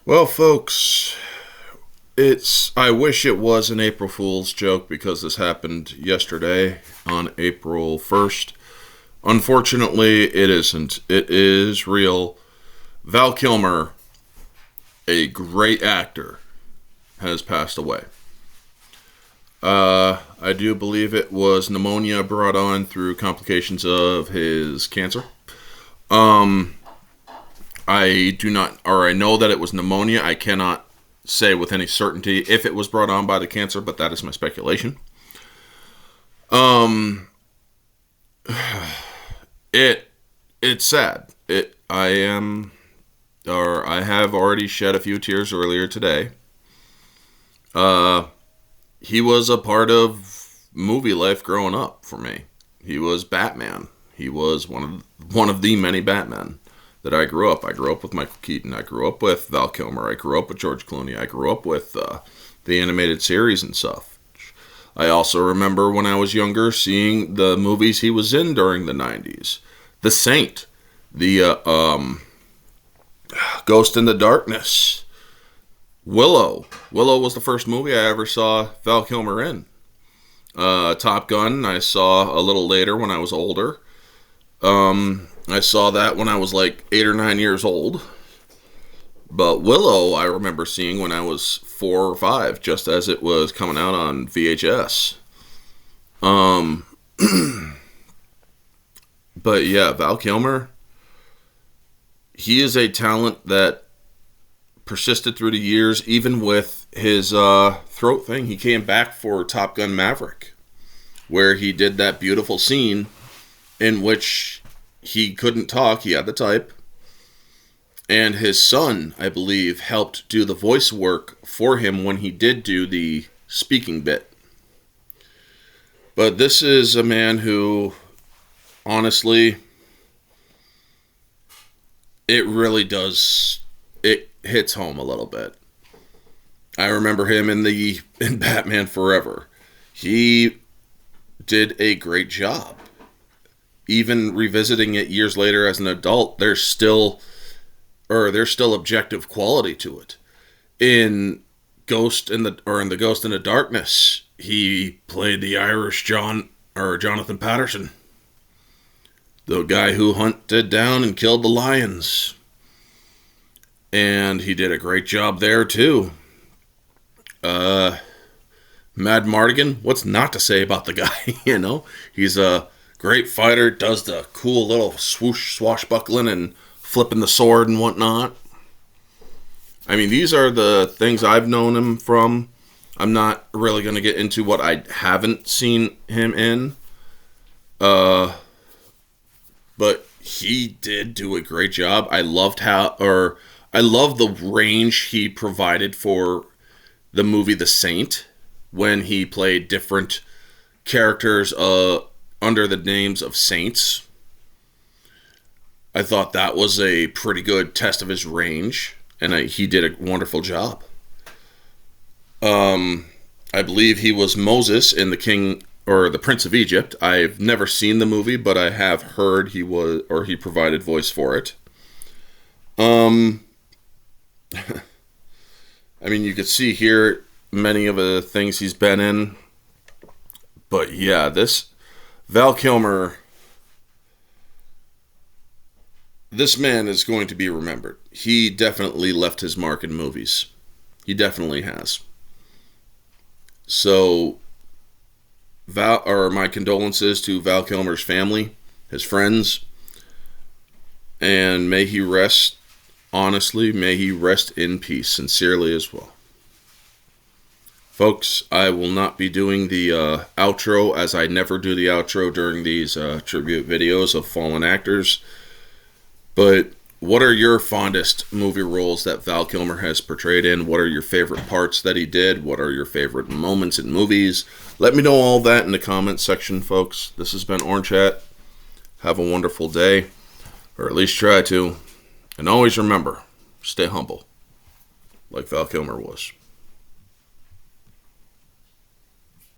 Well, folks, I wish it was an April Fool's joke because this happened yesterday on April 1st. Unfortunately, it isn't. It is real. Val Kilmer, a great actor, has passed away. I do believe it was pneumonia brought on through complications of his cancer. I know that it was pneumonia. I cannot say with any certainty if it was brought on by the cancer, but that is my speculation. It's sad. I have already shed a few tears earlier today. He was a part of movie life growing up for me. He was Batman. He was one of the many Batmen that I grew up. I grew up with Michael Keaton. I grew up with Val Kilmer. I grew up with George Clooney. I grew up with the animated series and stuff. I also remember when I was younger seeing the movies he was in during the 90s. The Saint. The Ghost in the Darkness. Willow. Willow was the first movie I ever saw Val Kilmer in. Top Gun I saw a little later when I was older. I saw that when I was like 8 or 9 years old. But Willow I remember seeing when I was 4 or 5, just as it was coming out on VHS. But yeah, Val Kilmer, he is a talent that persisted through the years, even with his throat thing. He came back for Top Gun Maverick, where he did that beautiful scene in which he couldn't talk, he had to type. And his son, I believe, helped do the voice work for him when he did do the speaking bit. But this is a man who, honestly, it really does, it hits home a little bit. I remember him in Batman Forever. He did a great job. Even revisiting it years later as an adult, there's still objective quality to it. In the Ghost in the Darkness, he played the Irish Jonathan Patterson, the guy who hunted down and killed the lions. And he did a great job there too. Mad Mardigan, what's not to say about the guy? He's a great fighter, does the cool little swashbuckling and flipping the sword and whatnot. I mean, these are the things I've known him from. I'm not really going to get into what I haven't seen him in. But he did do a great job. I love the range he provided for the movie The Saint, when he played different characters under the names of saints. I thought that was a pretty good test of his range, and he did a wonderful job. I believe he was Moses in the Prince of Egypt. I've never seen the movie, but I have heard he provided voice for it. I mean, you could see here many of the things he's been in. But yeah, this Val Kilmer, this man is going to be remembered. He definitely left his mark in movies. He definitely has. So, my condolences to Val Kilmer's family, his friends, and may he rest in peace, sincerely as well. Folks, I will not be doing the outro, as I never do the outro during these tribute videos of fallen actors. But what are your fondest movie roles that Val Kilmer has portrayed in? What are your favorite parts that he did? What are your favorite moments in movies? Let me know all that in the comments section, folks. This has been Orange Hat. Have a wonderful day, or at least try to. And always remember, stay humble, like Val Kilmer was.